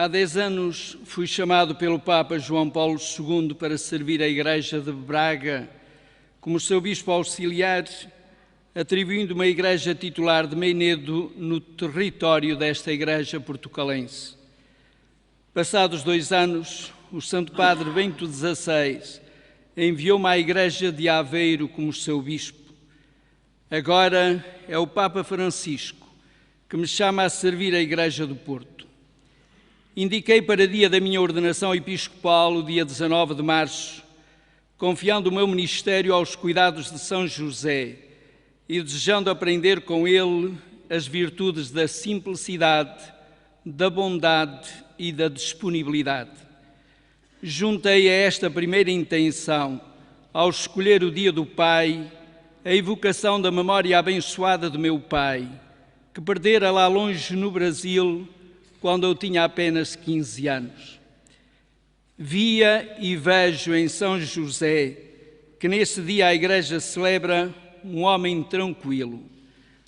Há 10 anos fui chamado pelo Papa João Paulo II para servir a Igreja de Braga como seu bispo auxiliar, atribuindo-me a igreja titular de Meinedo no território desta igreja portucalense. Passados 2 anos, o Santo Padre Bento XVI enviou-me à igreja de Aveiro como seu bispo. Agora é o Papa Francisco que me chama a servir a Igreja do Porto. Indiquei para dia da minha ordenação episcopal o dia 19 de março, confiando o meu ministério aos cuidados de São José e desejando aprender com ele as virtudes da simplicidade, da bondade e da disponibilidade. Juntei a esta primeira intenção, ao escolher o dia do Pai, a evocação da memória abençoada do meu pai, que perdera lá longe no Brasil quando eu tinha apenas 15 anos. Via e vejo em São José que nesse dia a Igreja celebra um homem tranquilo,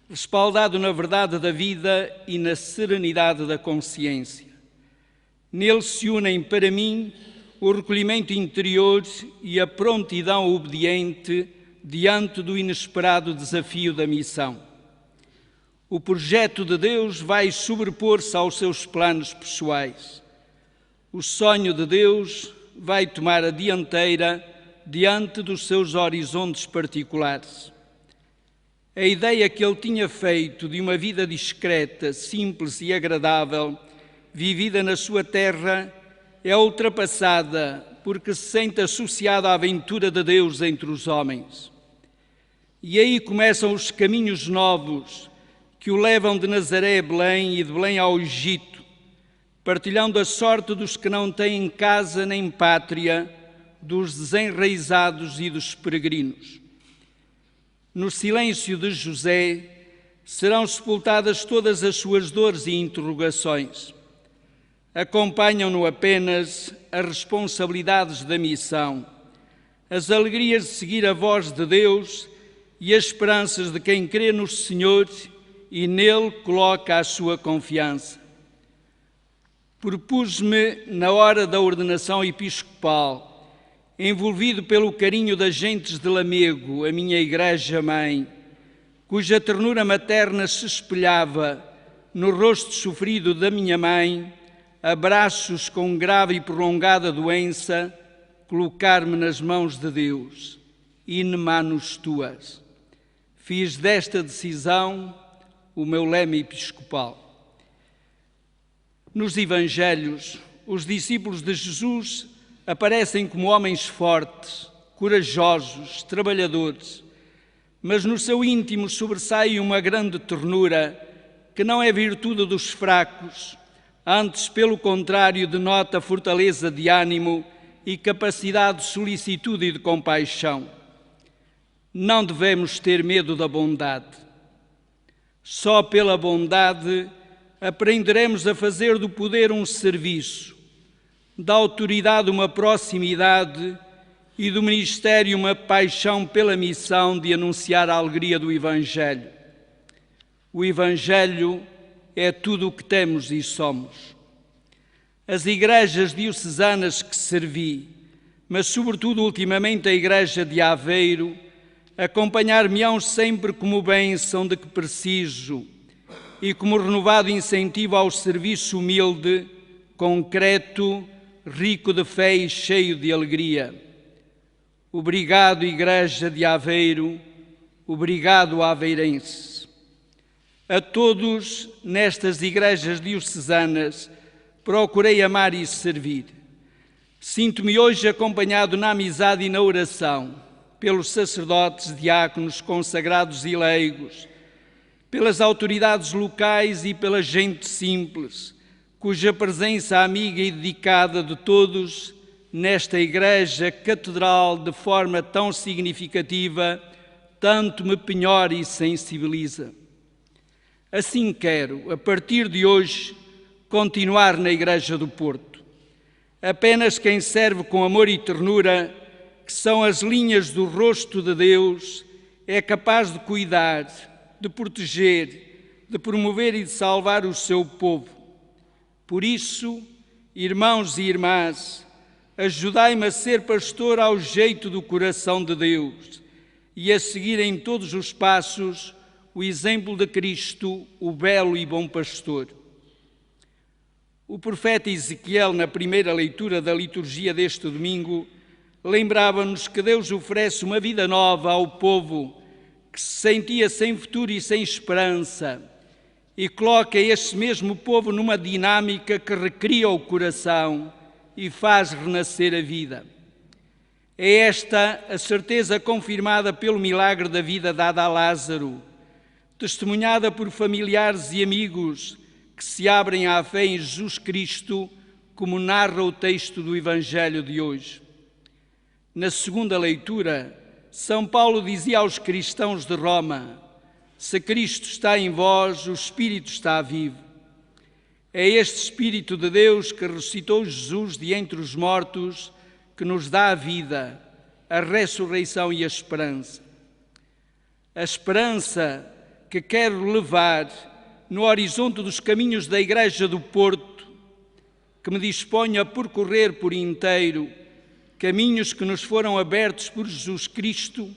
respaldado na verdade da vida e na serenidade da consciência. Nele se unem para mim o recolhimento interior e a prontidão obediente diante do inesperado desafio da missão. O projeto de Deus vai sobrepor-se aos seus planos pessoais. O sonho de Deus vai tomar a dianteira diante dos seus horizontes particulares. A ideia que ele tinha feito de uma vida discreta, simples e agradável, vivida na sua terra, é ultrapassada porque se sente associada à aventura de Deus entre os homens. E aí começam os caminhos novos que o levam de Nazaré a Belém e de Belém ao Egito, partilhando a sorte dos que não têm casa nem pátria, dos desenraizados e dos peregrinos. No silêncio de José serão sepultadas todas as suas dores e interrogações. Acompanham-no apenas as responsabilidades da missão, as alegrias de seguir a voz de Deus e as esperanças de quem crê no Senhor e nele coloca a sua confiança. Propus-me, na hora da ordenação episcopal, envolvido pelo carinho das gentes de Lamego, a minha igreja-mãe, cuja ternura materna se espelhava no rosto sofrido da minha mãe, abraços com grave e prolongada doença, colocar-me nas mãos de Deus, in manus tuas. Fiz desta decisão o meu lema episcopal. Nos Evangelhos, os discípulos de Jesus aparecem como homens fortes, corajosos, trabalhadores, mas no seu íntimo sobressai uma grande ternura que não é virtude dos fracos, antes, pelo contrário, denota fortaleza de ânimo e capacidade de solicitude e de compaixão. Não devemos ter medo da bondade. Só pela bondade aprenderemos a fazer do poder um serviço, da autoridade uma proximidade e do ministério uma paixão pela missão de anunciar a alegria do Evangelho. O Evangelho é tudo o que temos e somos. As igrejas diocesanas que servi, mas sobretudo ultimamente a Igreja de Aveiro, acompanhar-me-ão sempre como bênção de que preciso e como renovado incentivo ao serviço humilde, concreto, rico de fé e cheio de alegria. Obrigado, Igreja de Aveiro, obrigado, aveirense. A todos nestas igrejas diocesanas procurei amar e servir. Sinto-me hoje acompanhado na amizade e na oração, pelos sacerdotes, diáconos, consagrados e leigos, pelas autoridades locais e pela gente simples, cuja presença amiga e dedicada de todos nesta igreja catedral de forma tão significativa, tanto me penhora e sensibiliza. Assim quero, a partir de hoje, continuar na Igreja do Porto. Apenas quem serve com amor e ternura, que são as linhas do rosto de Deus, é capaz de cuidar, de proteger, de promover e de salvar o seu povo. Por isso, Irmãos e irmãs, ajudai-me a ser pastor ao jeito do coração de Deus e a seguir em todos os passos o exemplo de Cristo, o belo e bom pastor. O profeta Ezequiel, na primeira leitura da liturgia deste domingo, lembrava-nos que Deus oferece uma vida nova ao povo que se sentia sem futuro e sem esperança e coloca este mesmo povo numa dinâmica que recria o coração e faz renascer a vida. É esta a certeza confirmada pelo milagre da vida dada a Lázaro, testemunhada por familiares e amigos que se abrem à fé em Jesus Cristo, como narra o texto do Evangelho de hoje. Na segunda leitura, São Paulo dizia aos cristãos de Roma: se Cristo está em vós, o Espírito está vivo. É este Espírito de Deus que ressuscitou Jesus de entre os mortos que nos dá a vida, a ressurreição e a esperança. A esperança que quero levar no horizonte dos caminhos da Igreja do Porto, que me disponho a percorrer por inteiro, caminhos que nos foram abertos por Jesus Cristo,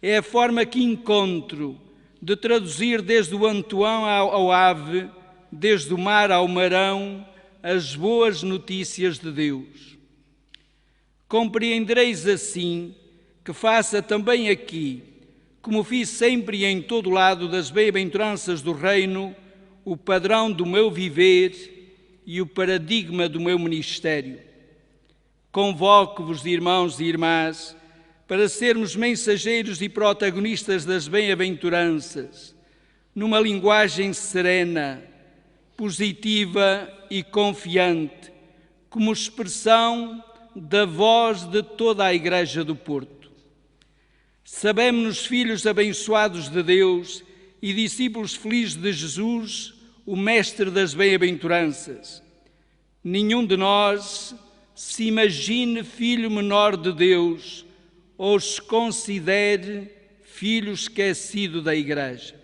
é a forma que encontro de traduzir desde o Antoão ao Ave, desde o mar ao Marão, as boas notícias de Deus. Compreendereis assim que faça também aqui, como fiz sempre e em todo lado das bem-aventuranças do reino, o padrão do meu viver e o paradigma do meu ministério. Convoco-vos, irmãos e irmãs, para sermos mensageiros e protagonistas das bem-aventuranças, numa linguagem serena, positiva e confiante, como expressão da voz de toda a Igreja do Porto. Sabemos-nos filhos abençoados de Deus e discípulos felizes de Jesus, o Mestre das bem-aventuranças. Nenhum de nós se imagine filho menor de Deus ou se considere filho esquecido da Igreja.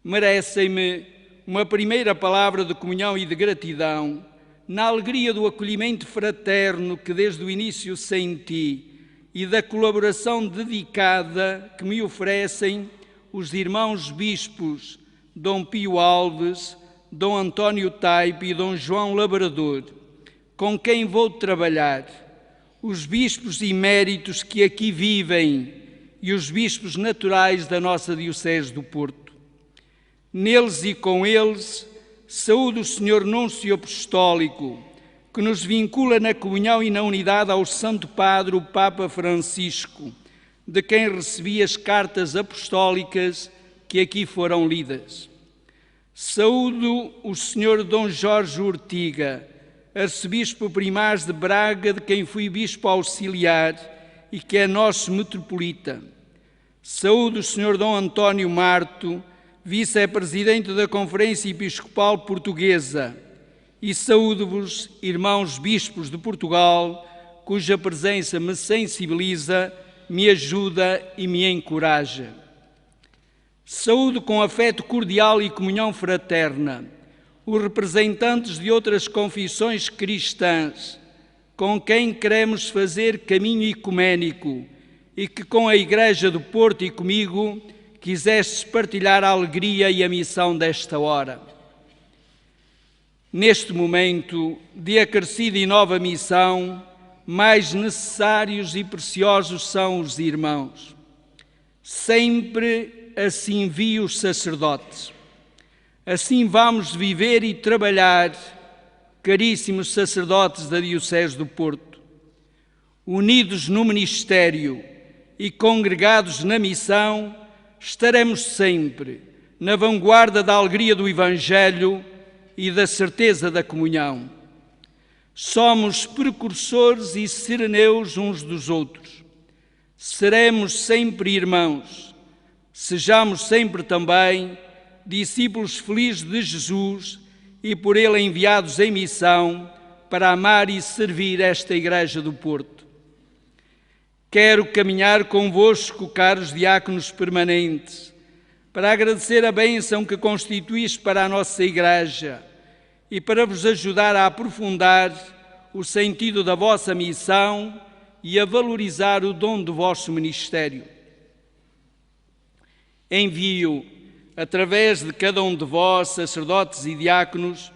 Merecem-me uma primeira palavra de comunhão e de gratidão na alegria do acolhimento fraterno que desde o início senti e da colaboração dedicada que me oferecem os irmãos bispos Dom Pio Alves, Dom António Taipe e Dom João Labrador, com quem vou trabalhar, os bispos eméritos que aqui vivem e os bispos naturais da nossa Diocese do Porto. Neles e com eles, saúdo o Senhor Núncio Apostólico, que nos vincula na comunhão e na unidade ao Santo Padre, o Papa Francisco, de quem recebi as cartas apostólicas que aqui foram lidas. Saúdo o Senhor Dom Jorge Ortiga, arcebispo primaz de Braga, de quem fui bispo auxiliar e que é nosso metropolita. Saúdo o Sr. Dom António Marto, vice-presidente da Conferência Episcopal Portuguesa, e saúdo-vos, irmãos bispos de Portugal, cuja presença me sensibiliza, me ajuda e me encoraja. Saúdo com afeto cordial e comunhão fraterna os representantes de outras confissões cristãs, com quem queremos fazer caminho ecuménico e que com a Igreja do Porto e comigo quisestes partilhar a alegria e a missão desta hora. Neste momento de acrescida e nova missão, mais necessários e preciosos são os irmãos. Sempre assim vi os sacerdotes. Assim vamos viver e trabalhar, caríssimos sacerdotes da Diocese do Porto, unidos no ministério e congregados na missão, estaremos sempre na vanguarda da alegria do Evangelho e da certeza da comunhão. Somos precursores e sereneus uns dos outros. Seremos sempre irmãos. Sejamos sempre também discípulos felizes de Jesus e por Ele enviados em missão para amar e servir esta Igreja do Porto. Quero caminhar convosco, caros diáconos permanentes, para agradecer a bênção que constituís para a nossa Igreja e para vos ajudar a aprofundar o sentido da vossa missão e a valorizar o dom do vosso ministério. Envio, através de cada um de vós, sacerdotes e diáconos,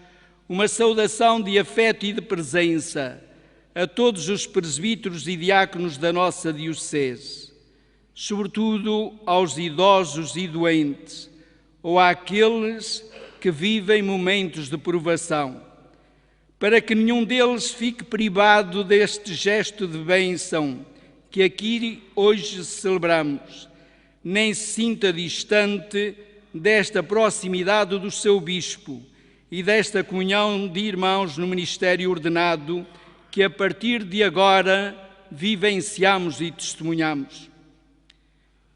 uma saudação de afeto e de presença a todos os presbíteros e diáconos da nossa diocese, sobretudo aos idosos e doentes, ou àqueles que vivem momentos de provação, para que nenhum deles fique privado deste gesto de bênção que aqui hoje celebramos, nem se sinta distante desta proximidade do seu bispo e desta comunhão de irmãos no ministério ordenado que a partir de agora vivenciamos e testemunhamos.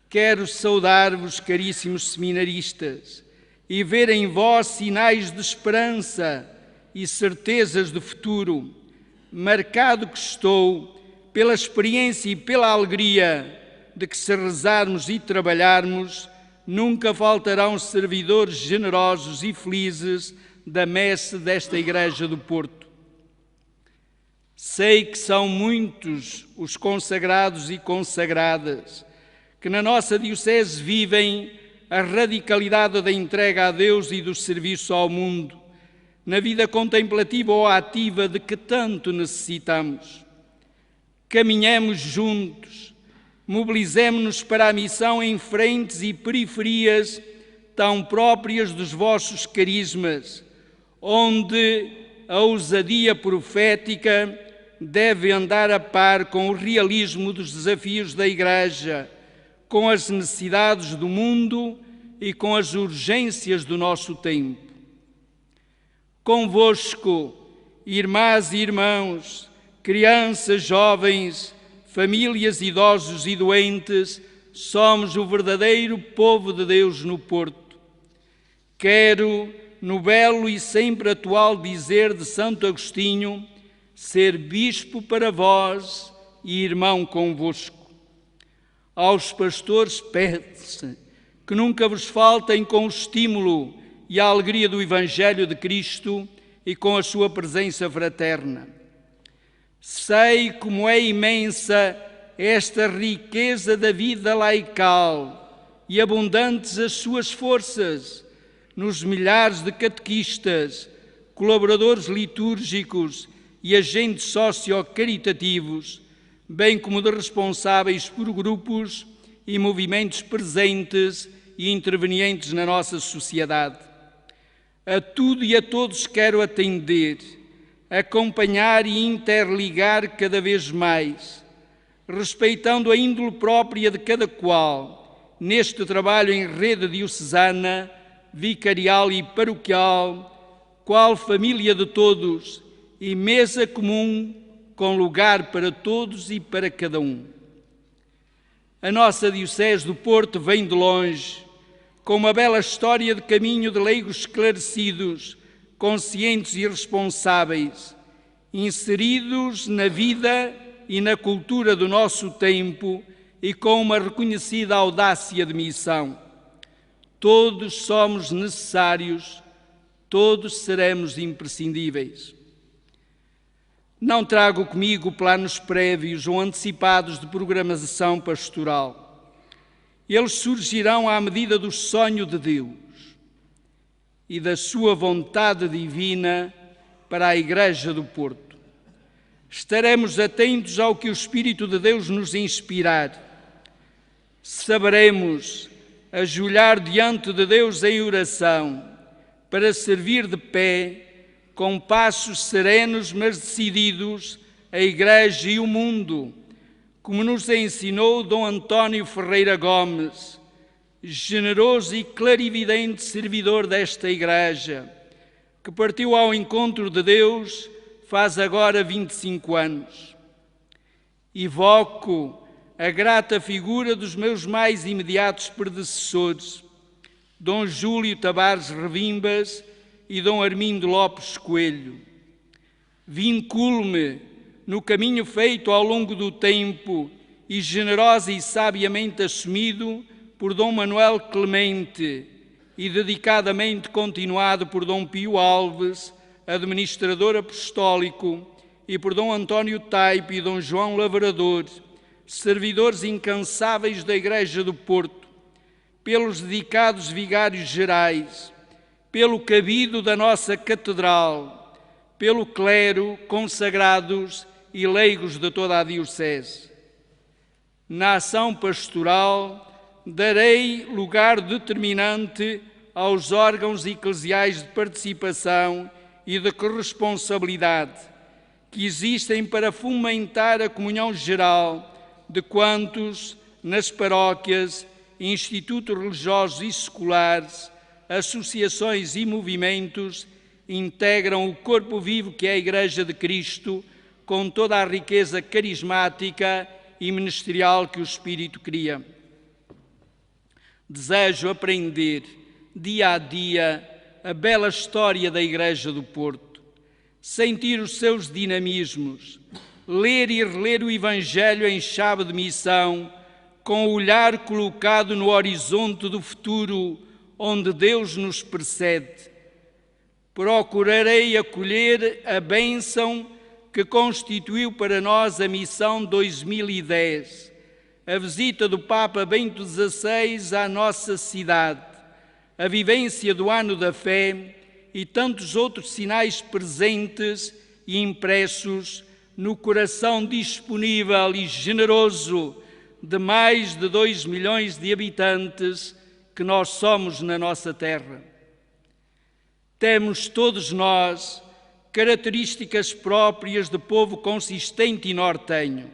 Quero saudar-vos, caríssimos seminaristas, e ver em vós sinais de esperança e certezas de futuro, marcado que estou pela experiência e pela alegria de que, se rezarmos e trabalharmos, nunca faltarão servidores generosos e felizes da messe desta Igreja do Porto. Sei que são muitos os consagrados e consagradas que na nossa diocese vivem a radicalidade da entrega a Deus e do serviço ao mundo, na vida contemplativa ou ativa de que tanto necessitamos. Caminhemos juntos, mobilizemo-nos para a missão em frentes e periferias tão próprias dos vossos carismas, onde a ousadia profética deve andar a par com o realismo dos desafios da Igreja, com as necessidades do mundo e com as urgências do nosso tempo. Convosco, irmãs e irmãos, crianças, jovens, famílias, idosos e doentes, somos o verdadeiro povo de Deus no Porto. Quero, no belo e sempre atual dizer de Santo Agostinho, ser bispo para vós e irmão convosco. Aos pastores pede-se que nunca vos faltem com o estímulo e a alegria do Evangelho de Cristo e com a sua presença fraterna. Sei como é imensa esta riqueza da vida laical e abundantes as suas forças nos milhares de catequistas, colaboradores litúrgicos e agentes socio-caritativos, bem como de responsáveis por grupos e movimentos presentes e intervenientes na nossa sociedade. A tudo e a todos quero atender, acompanhar e interligar cada vez mais, respeitando a índole própria de cada qual, neste trabalho em rede diocesana, vicarial e paroquial, qual família de todos e mesa comum com lugar para todos e para cada um. A nossa Diocese do Porto vem de longe, com uma bela história de caminho de leigos esclarecidos, conscientes e responsáveis, inseridos na vida e na cultura do nosso tempo e com uma reconhecida audácia de missão. Todos somos necessários, todos seremos imprescindíveis. Não trago comigo planos prévios ou antecipados de programação pastoral. Eles surgirão à medida do sonho de Deus e da sua vontade divina para a Igreja do Porto. Estaremos atentos ao que o Espírito de Deus nos inspirar. Saberemos ajoelhar diante de Deus em oração para servir de pé, com passos serenos mas decididos, a Igreja e o mundo, como nos ensinou Dom António Ferreira Gomes, generoso e clarividente servidor desta Igreja, que partiu ao encontro de Deus faz agora 25 anos. Evoco a grata figura dos meus mais imediatos predecessores, Dom Júlio Tavares Revimbas e Dom Armindo Lopes Coelho. Vinculo-me no caminho feito ao longo do tempo e generosa e sabiamente assumido por Dom Manuel Clemente e dedicadamente continuado por Dom Pio Alves, administrador apostólico, e por Dom António Taipe e Dom João Lavrador, servidores incansáveis da Igreja do Porto, pelos dedicados vigários gerais, pelo cabido da nossa catedral, pelo clero, consagrados e leigos de toda a Diocese. Na ação pastoral, darei lugar determinante aos órgãos eclesiais de participação e de corresponsabilidade que existem para fomentar a comunhão geral de quantos, nas paróquias, institutos religiosos e seculares, associações e movimentos, integram o corpo vivo que é a Igreja de Cristo, com toda a riqueza carismática e ministerial que o Espírito cria. Desejo aprender, dia a dia, a bela história da Igreja do Porto, sentir os seus dinamismos, ler e reler o Evangelho em chave de missão, com o olhar colocado no horizonte do futuro, onde Deus nos precede. Procurarei acolher a bênção que constituiu para nós a missão 2010, a visita do Papa Bento XVI à nossa cidade, a vivência do Ano da Fé e tantos outros sinais presentes e impressos no coração disponível e generoso de mais de 2 milhões de habitantes que nós somos na nossa terra. Temos todos nós características próprias de povo consistente e nortenho,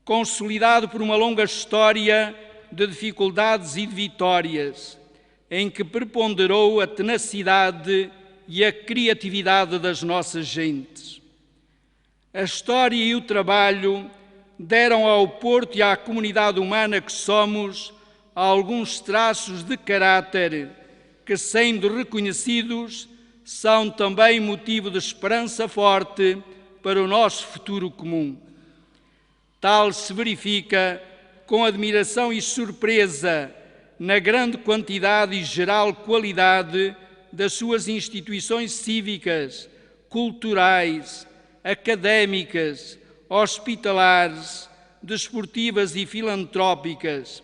consolidado por uma longa história de dificuldades e de vitórias, em que preponderou a tenacidade e a criatividade das nossas gentes. A história e o trabalho deram ao Porto e à comunidade humana que somos alguns traços de caráter que, sendo reconhecidos, são também motivo de esperança forte para o nosso futuro comum. Tal se verifica com admiração e surpresa na grande quantidade e geral qualidade das suas instituições cívicas, culturais, académicas, hospitalares, desportivas e filantrópicas,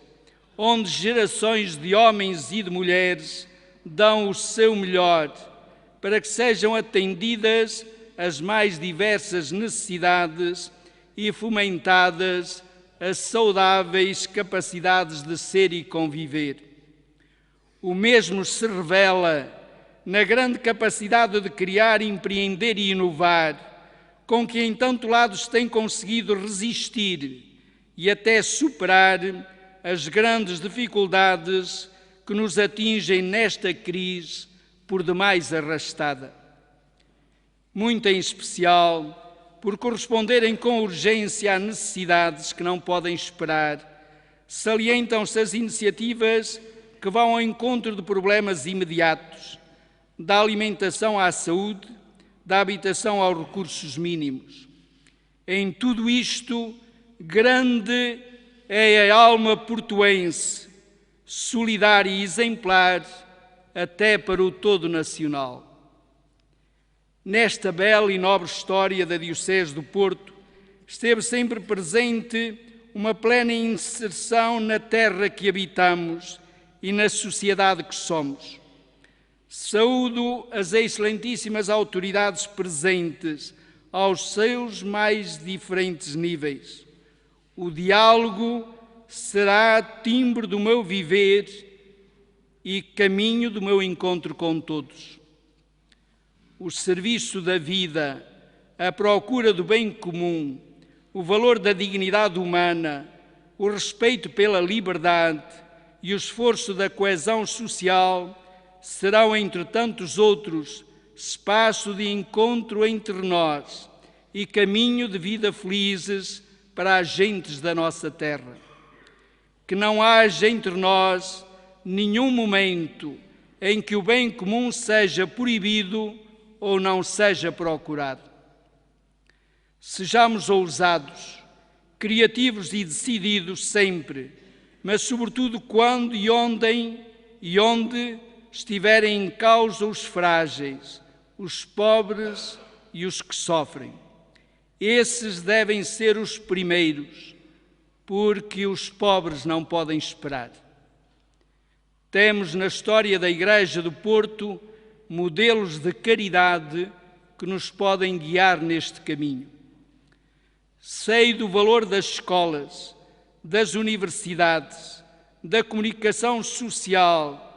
onde gerações de homens e de mulheres dão o seu melhor para que sejam atendidas as mais diversas necessidades e fomentadas as saudáveis capacidades de ser e conviver. O mesmo se revela na grande capacidade de criar, empreender e inovar, com que em tantos lados tem conseguido resistir e até superar as grandes dificuldades que nos atingem nesta crise por demais arrastada. Muito em especial, por corresponderem com urgência a necessidades que não podem esperar, salientam-se as iniciativas que vão ao encontro de problemas imediatos, da alimentação à saúde, da habitação aos recursos mínimos. Em tudo isto, grande é a alma portuense, solidária e exemplar até para o todo nacional. Nesta bela e nobre história da Diocese do Porto, esteve sempre presente uma plena inserção na terra que habitamos e na sociedade que somos. Saúdo as excelentíssimas autoridades presentes aos seus mais diferentes níveis. O diálogo será timbre do meu viver e caminho do meu encontro com todos. O serviço da vida, a procura do bem comum, o valor da dignidade humana, o respeito pela liberdade e o esforço da coesão social serão, entre tantos outros, espaço de encontro entre nós e caminho de vida felizes para as gentes da nossa terra. Que não haja entre nós nenhum momento em que o bem comum seja proibido ou não seja procurado. Sejamos ousados, criativos e decididos sempre, mas sobretudo quando e onde estiverem em causa os frágeis, os pobres e os que sofrem. Esses devem ser os primeiros, porque os pobres não podem esperar. Temos na história da Igreja do Porto modelos de caridade que nos podem guiar neste caminho. Sei do valor das escolas, das universidades, da comunicação social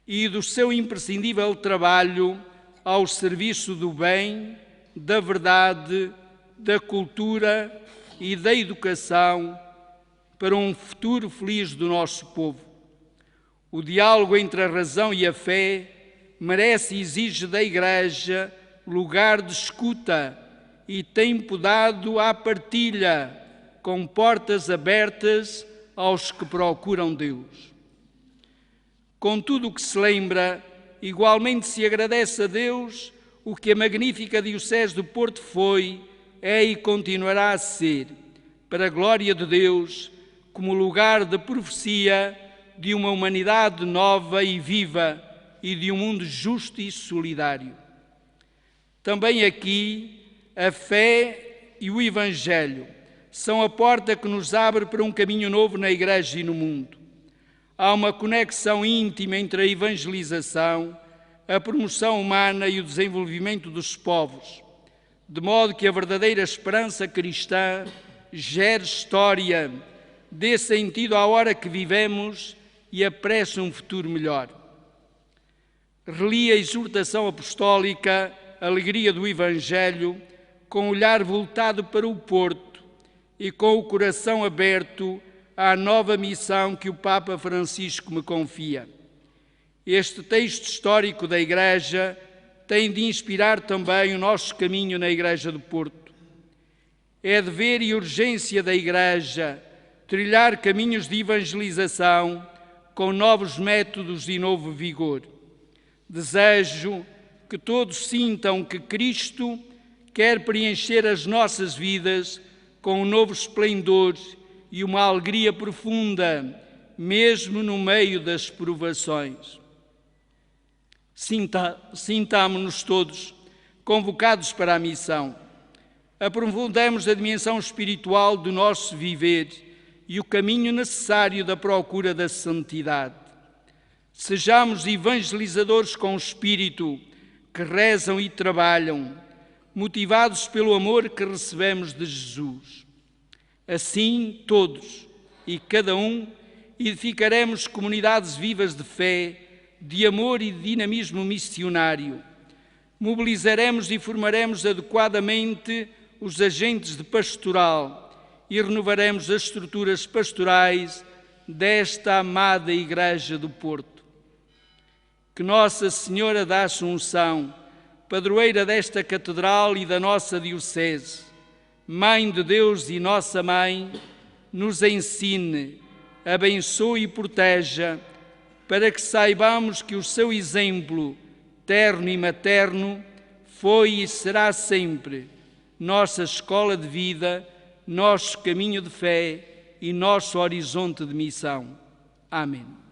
e do seu imprescindível trabalho ao serviço do bem, da verdade, da cultura e da educação para um futuro feliz do nosso povo. O diálogo entre a razão e a fé merece e exige da Igreja lugar de escuta e tempo dado à partilha, com portas abertas aos que procuram Deus. Com tudo o que se lembra, igualmente se agradece a Deus o que a magnífica Diocese do Porto foi, é e continuará a ser, para a glória de Deus, como lugar de profecia de uma humanidade nova e viva e de um mundo justo e solidário. Também aqui, a fé e o Evangelho são a porta que nos abre para um caminho novo na Igreja e no mundo. Há uma conexão íntima entre a evangelização, a promoção humana e o desenvolvimento dos povos, de modo que a verdadeira esperança cristã gere história, dê sentido à hora que vivemos e apresse um futuro melhor. Reli a exortação apostólica, a alegria do Evangelho, com o olhar voltado para o Porto e com o coração aberto à nova missão que o Papa Francisco me confia. Este texto histórico da Igreja tem de inspirar também o nosso caminho na Igreja do Porto. É dever e urgência da Igreja trilhar caminhos de evangelização com novos métodos e novo vigor. Desejo que todos sintam que Cristo quer preencher as nossas vidas com um novo esplendor e uma alegria profunda, mesmo no meio das provações. Sintamo-nos todos convocados para a missão. Aprofundemos a dimensão espiritual do nosso viver e o caminho necessário da procura da santidade. Sejamos evangelizadores com espírito, que rezam e trabalham, motivados pelo amor que recebemos de Jesus. Assim, todos e cada um, edificaremos comunidades vivas de fé, de amor e de dinamismo missionário. Mobilizaremos e formaremos adequadamente os agentes de pastoral e renovaremos as estruturas pastorais desta amada Igreja do Porto. Que Nossa Senhora da Assunção, padroeira desta catedral e da nossa diocese, Mãe de Deus e nossa Mãe, nos ensine, abençoe e proteja, para que saibamos que o seu exemplo, terno e materno, foi e será sempre nossa escola de vida, nosso caminho de fé e nosso horizonte de missão. Amém.